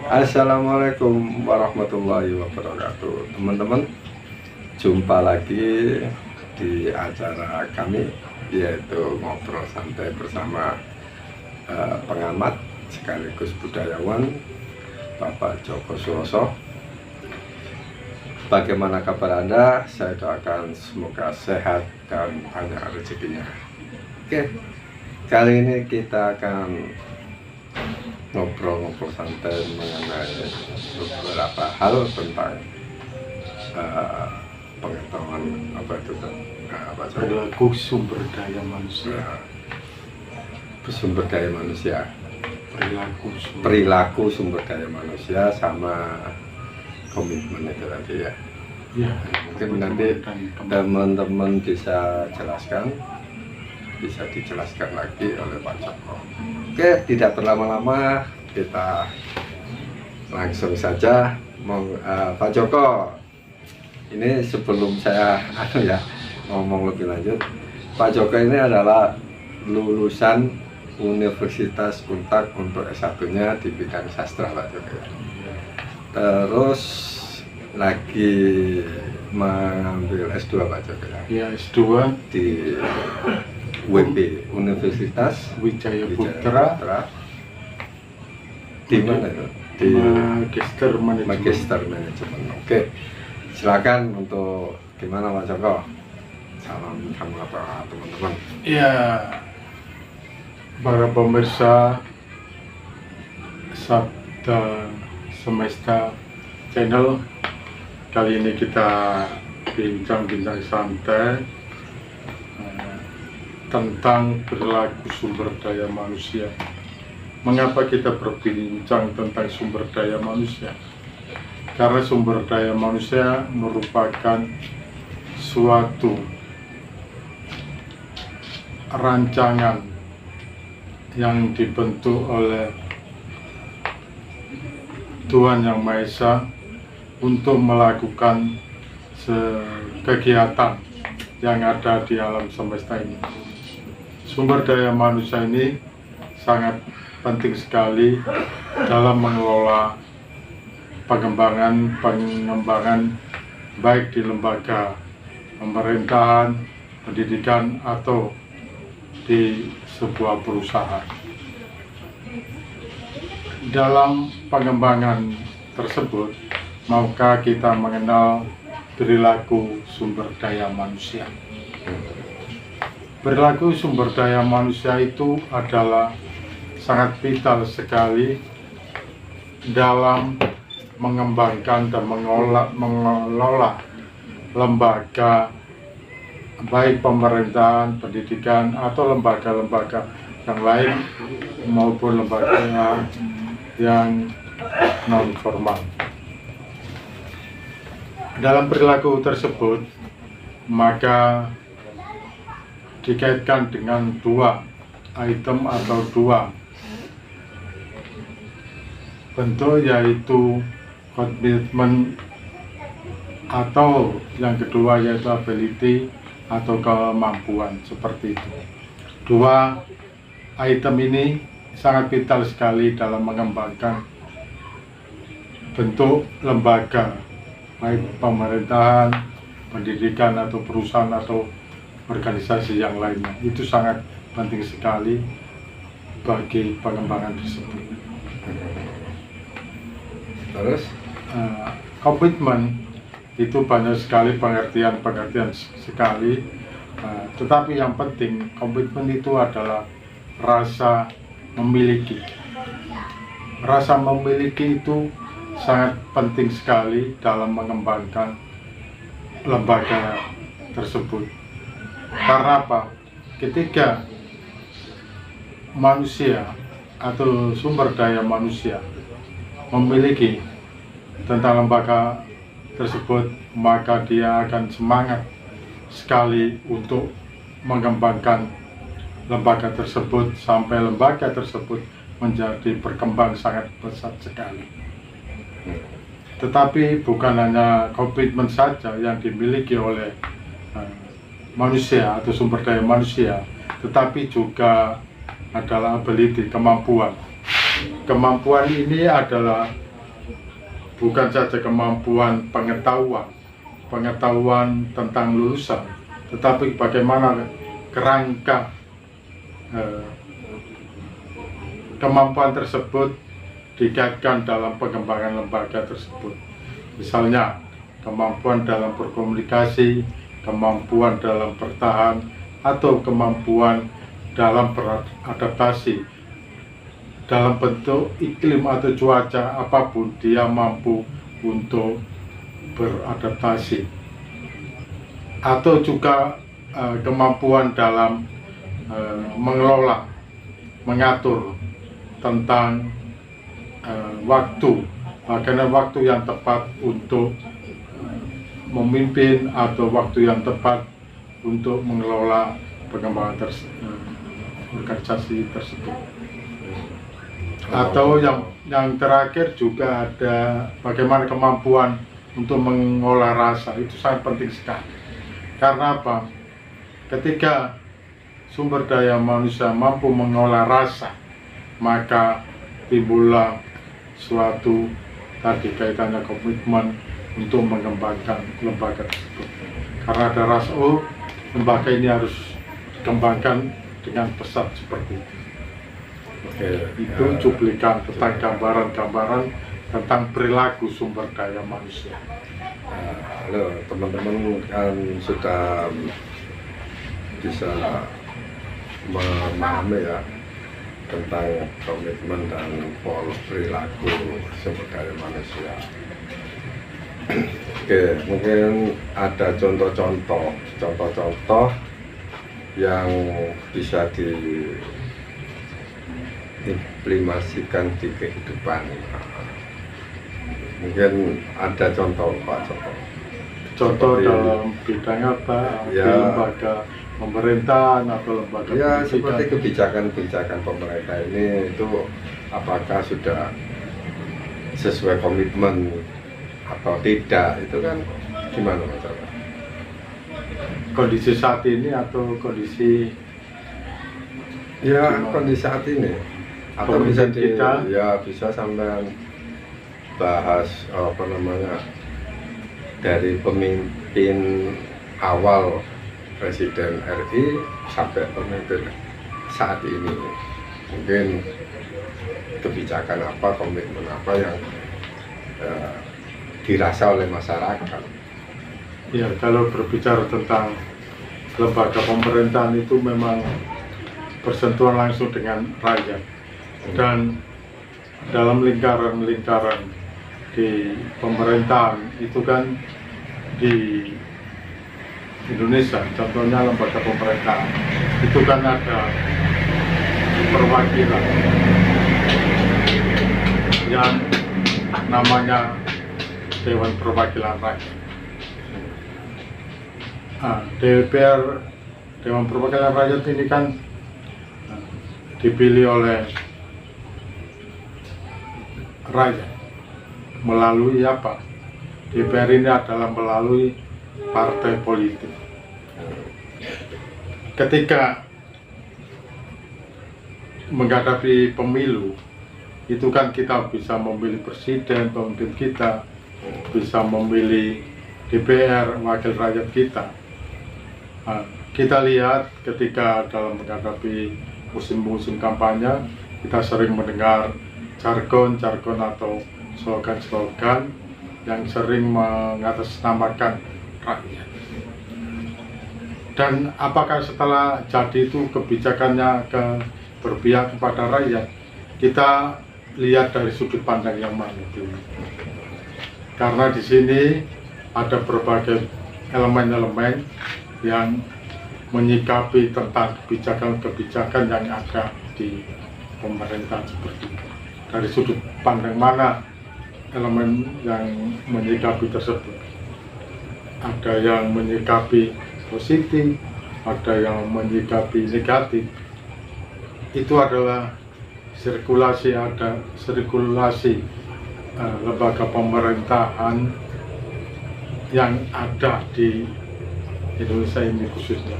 Assalamualaikum warahmatullahi wabarakatuh. Teman-teman, jumpa lagi di acara kami, yaitu ngobrol santai bersama pengamat sekaligus budayawan Bapak Joko Suroso. Bagaimana kabar Anda? Saya doakan semoga sehat dan banyak rezekinya. Oke, kali ini kita akan ngobrol santai mengenai beberapa hal tentang pengetahuan perilaku sumber daya manusia. Sumber daya manusia, perilaku sumber daya manusia sama komitmen itu tadi ya. Ya, mungkin nanti teman-teman bisa dijelaskan lagi oleh Pak Joko. Oke, tidak berlama-lama, kita langsung saja. Pak Joko, ini sebelum saya ngomong lebih lanjut, Pak Joko ini adalah lulusan Universitas Unpad untuk S1-nya di bidang sastra, Pak Joko. Terus lagi mengambil S2, Pak Joko. Ya, S2 di WP, Universitas Wijaya Putra. Di mana itu? Di Magister Manajemen. Oke, silakan untuk gimana Pak Joko? Salam apa teman-teman? Ya, para pemirsa Sabda Semesta Channel, kali ini kita bincang-bincang santai tentang perilaku sumber daya manusia. Mengapa kita berbincang tentang sumber daya manusia? Karena sumber daya manusia merupakan suatu rancangan yang dibentuk oleh Tuhan Yang Maha Esa untuk melakukan kegiatan yang ada di alam semesta ini. Sumber daya manusia ini sangat penting sekali dalam mengelola pengembangan baik di lembaga pemerintahan, pendidikan, atau di sebuah perusahaan. Dalam pengembangan tersebut, maukah kita mengenal perilaku sumber daya manusia? Perilaku sumber daya manusia itu adalah sangat vital sekali dalam mengembangkan dan mengelola lembaga baik pemerintahan, pendidikan, atau lembaga-lembaga yang lain maupun lembaga yang non formal. Dalam perilaku tersebut, maka dikaitkan dengan dua item atau dua bentuk, yaitu komitmen atau yang kedua yaitu ability atau kemampuan, seperti itu. Dua item ini sangat vital sekali dalam mengembangkan bentuk lembaga baik pemerintahan, pendidikan, atau perusahaan, atau organisasi yang lainnya. Itu sangat penting sekali bagi pengembangan tersebut. Terus komitmen itu banyak sekali pengertian sekali, tetapi yang penting komitmen itu adalah rasa memiliki. Rasa memiliki itu sangat penting sekali dalam mengembangkan lembaga tersebut. Karena apa? Ketika manusia atau sumber daya manusia memiliki tentang lembaga tersebut, maka dia akan semangat sekali untuk mengembangkan lembaga tersebut sampai lembaga tersebut menjadi berkembang sangat pesat sekali. Tetapi bukan hanya komitmen saja yang dimiliki oleh manusia atau sumber daya manusia, tetapi juga adalah ability, kemampuan. Kemampuan ini adalah bukan saja kemampuan pengetahuan tentang lulusan, tetapi bagaimana kerangka kemampuan tersebut dikaitkan dalam pengembangan lembaga tersebut. Misalnya kemampuan dalam berkomunikasi, kemampuan dalam bertahan, atau kemampuan dalam beradaptasi dalam bentuk iklim atau cuaca apapun. Dia mampu untuk beradaptasi. Atau juga kemampuan dalam mengelola, mengatur tentang waktu, bagaimana waktu yang tepat untuk memimpin atau waktu yang tepat untuk mengelola pengembangan organisasi tersebut. Atau yang terakhir juga ada bagaimana kemampuan untuk mengolah rasa. Itu sangat penting sekali. Karena apa? Ketika sumber daya manusia mampu mengolah rasa, maka timbullah suatu tadi kaitannya komitmen untuk mengembangkan lembaga tersebut. Karena ada rasa, lembaga ini harus dikembangkan dengan pesat seperti itu. Itu cuplikan tentang gambaran-gambaran tentang perilaku sumber daya manusia. Halo teman-teman, kan sudah bisa memahami ya tentang komitmen dan pola perilaku sumber daya manusia. Oke, mungkin ada contoh-contoh yang bisa diimplementasikan di kehidupan. Mungkin ada contoh Pak Joko. Contoh dalam bidang apa? Ya, di lembaga pemerintahan atau lembaga ya pendidikan? seperti kebijakan pemerintah ini itu apakah sudah sesuai komitmen atau tidak, itu kan gimana Pak Joko? Kondisi saat ini atau kondisi Ya kondisi saat ini atau bisa kita? ya bisa sampai bahas dari pemimpin awal Presiden RI sampai pemimpin saat ini, mungkin kebijakan apa, komitmen apa yang dirasa oleh masyarakat. Ya, kalau berbicara tentang lembaga pemerintahan itu memang bersentuhan langsung dengan rakyat, dan dalam lingkaran-lingkaran di pemerintahan itu kan di Indonesia, contohnya lembaga pemerintahan itu kan ada perwakilan yang namanya Dewan Perwakilan Rakyat. DPR, Dewan Perwakilan Rakyat ini kan dipilih oleh rakyat melalui apa? DPR ini adalah melalui partai politik. Ketika menghadapi pemilu, itu kan kita bisa memilih presiden, pemimpin kita, bisa memilih DPR, wakil rakyat kita. Kita lihat ketika dalam menghadapi musim-musim kampanye, kita sering mendengar jargon-jargon atau slogan-slogan yang sering mengatasnamakan rakyat. Dan apakah setelah jadi itu kebijakannya berpihak kepada rakyat? Kita lihat dari sudut pandang yang mana dulu. Karena di sini ada berbagai elemen-elemen yang menyikapi tentang kebijakan-kebijakan yang ada di pemerintahan seperti itu. Dari sudut pandang mana elemen yang menyikapi tersebut? Ada yang menyikapi positif, ada yang menyikapi negatif. Itu adalah sirkulasi lembaga pemerintahan yang ada di Indonesia ini khususnya.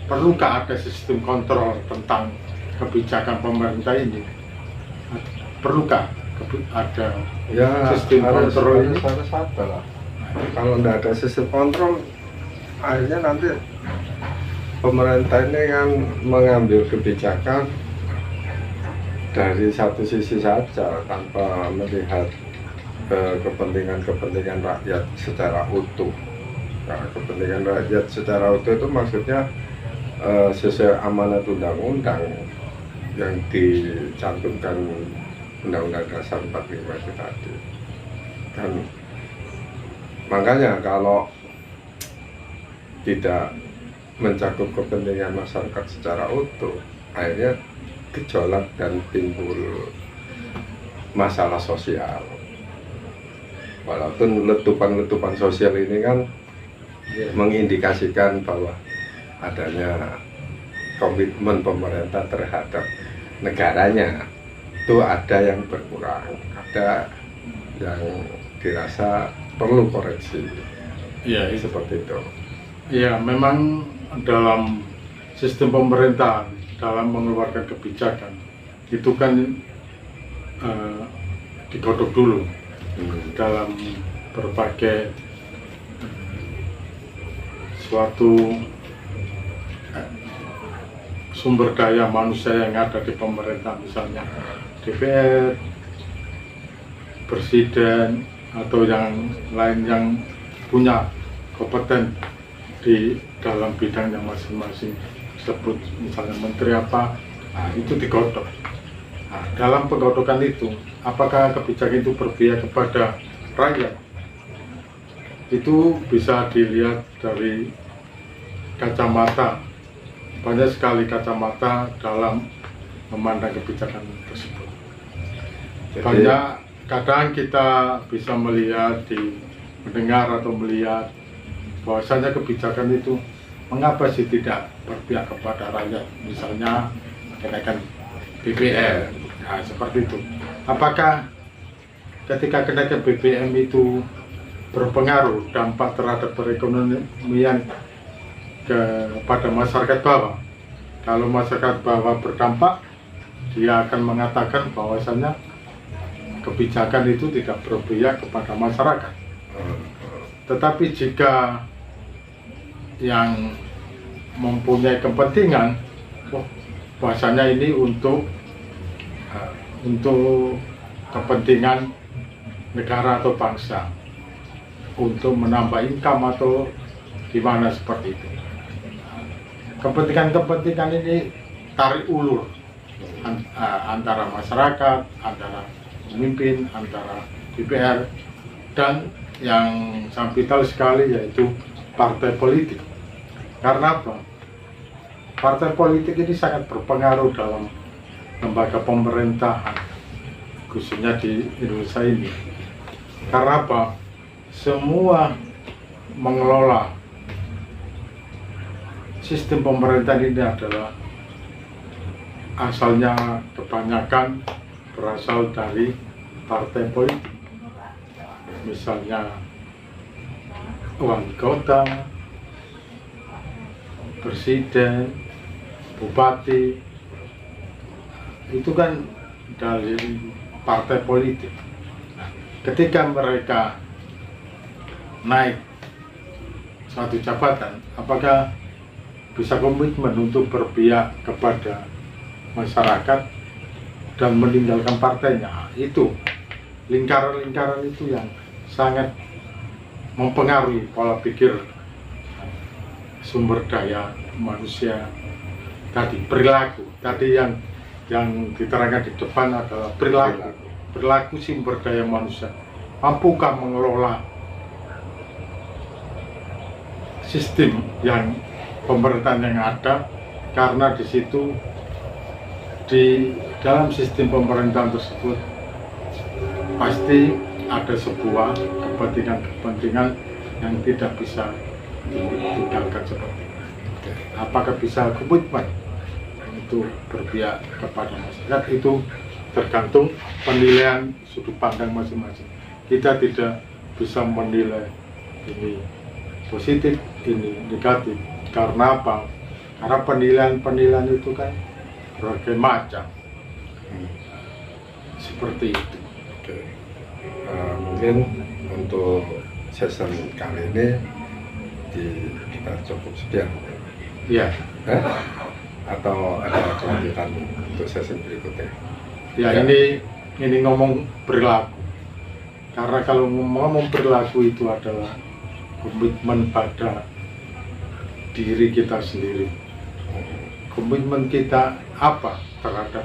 Perlukah ada sistem kontrol tentang kebijakan pemerintah ini? perlukah ada Ya sistem harus kontrol ini? harus ada lah. Kalau tidak ada sistem kontrol, akhirnya nanti pemerintah ini kan mengambil kebijakan dari satu sisi saja tanpa melihat kepentingan rakyat secara utuh. Nah, kepentingan rakyat secara utuh itu maksudnya sesuai amanat undang-undang yang dicantumkan Undang-Undang Dasar 45 itu tadi. Dan makanya kalau tidak mencakup kepentingan masyarakat secara utuh, akhirnya gejolak dan timbul masalah sosial. Walaupun letupan-letupan sosial ini kan mengindikasikan bahwa adanya komitmen pemerintah terhadap negaranya itu ada yang berkurang, ada yang dirasa perlu koreksi. Iya, Seperti itu. ya memang dalam sistem pemerintahan dalam mengeluarkan kebijakan itu kan digodok dulu dalam berbagai suatu sumber daya manusia yang ada di pemerintah, misalnya DPR, presiden, atau yang lain yang punya kompeten di dalam bidangnya masing-masing, sebut misalnya menteri apa, nah, itu digodok. Nah, dalam penggodokan itu, apakah kebijakan itu berpihak kepada rakyat? Itu bisa dilihat dari kacamata, banyak sekali kacamata dalam memandang kebijakan tersebut. Banyak kadang kita bisa melihat mendengar atau melihat bahwasanya kebijakan itu mengapa sih tidak berpihak kepada rakyat, misalnya kenaikan BBM, nah, seperti itu. Apakah ketika kenaikan BBM itu berpengaruh dampak terhadap perekonomian kepada masyarakat bawah? Kalau masyarakat bawah berdampak, dia akan mengatakan bahwasannya kebijakan itu tidak berpihak kepada masyarakat. Tetapi jika yang mempunyai kepentingan, bahwasanya ini untuk kepentingan negara atau bangsa, untuk menambah income atau gimana seperti itu. Kepentingan ini tarik ulur antara masyarakat, antara pemimpin, antara DPR, dan yang sangat vital sekali yaitu partai politik. Karena apa? Partai politik ini sangat berpengaruh dalam lembaga pemerintahan, khususnya di Indonesia ini. Karena apa? Semua mengelola sistem pemerintahan ini adalah asalnya kebanyakan berasal dari partai politik. Misalnya wali kota, presiden, bupati, itu kan dari partai politik. Ketika mereka naik satu jabatan, apakah bisa komitmen untuk berpihak kepada masyarakat dan meninggalkan partainya? Itu lingkaran-lingkaran itu yang sangat mempengaruhi pola pikir sumber daya manusia tadi, perilaku tadi yang diterangkan di depan adalah perilaku sumber daya manusia. Mampukah mengelola sistem yang pemerintahan yang ada? Karena di situ, di dalam sistem pemerintahan tersebut pasti ada sebuah kepentingan yang tidak bisa ditinggalkan seperti itu. Apakah bisa komitmen itu berpihak kepada masyarakat? Itu tergantung penilaian sudut pandang masing-masing. Kita tidak bisa menilai ini positif, ini negatif. Karena apa? Karena penilaian itu kan berbagai macam. seperti itu. Oke. Mungkin untuk season kali ini kita cukup sekian. Ya, Atau ada kelanjutan untuk season berikutnya? ya, ini ngomong perilaku. Karena kalau ngomong perilaku itu adalah komitmen pada diri kita sendiri. Komitmen kita apa terhadap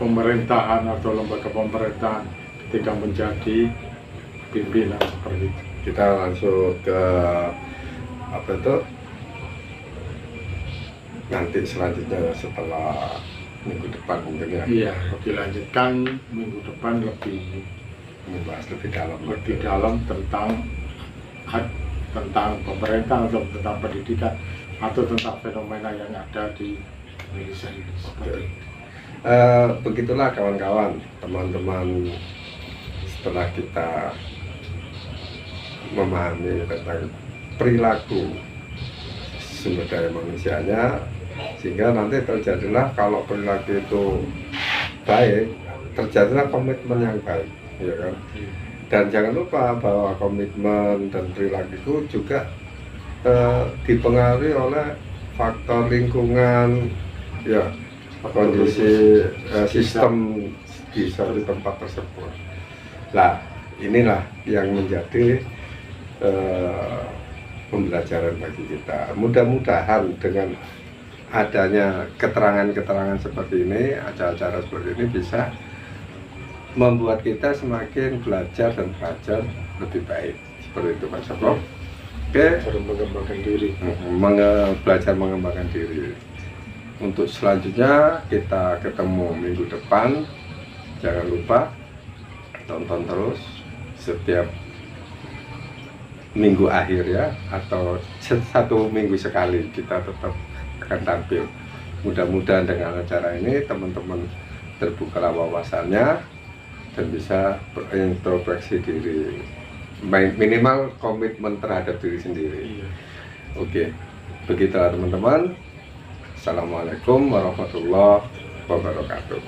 pemerintahan atau lembaga pemerintahan ketika menjadi pimpinan seperti itu. Kita langsung ke apa itu, nanti selanjutnya setelah minggu depan mungkin ya. Iya, dilanjutkan minggu depan lebih Membahas lebih dalam tentang pemerintah atau tentang pendidikan atau tentang fenomena yang ada di Indonesia ini seperti itu. Begitulah kawan-kawan, teman-teman, setelah kita memahami tentang perilaku sumber daya manusianya, sehingga nanti terjadilah, kalau perilaku itu baik, terjadilah komitmen yang baik, ya kan? Dan jangan lupa bahwa komitmen dan perilaku itu juga dipengaruhi oleh faktor lingkungan, ya, kondisi sistem di suatu tempat tersebut. Nah, inilah yang menjadi pembelajaran bagi kita. Mudah-mudahan dengan adanya keterangan-keterangan seperti ini, acara-acara seperti ini bisa membuat kita semakin belajar dan belajar lebih baik. Seperti itu Mas Soko. Oke, Cara mengembangkan diri. belajar mengembangkan diri. Untuk selanjutnya kita ketemu minggu depan. Jangan lupa tonton terus setiap minggu akhir ya, atau satu minggu sekali kita tetap akan tampil. Mudah-mudahan dengan acara ini teman-teman terbuka wawasannya dan bisa berintrospeksi diri, minimal komitmen terhadap diri sendiri. Iya. Oke, begitulah teman-teman. Assalamualaikum warahmatullahi wabarakatuh.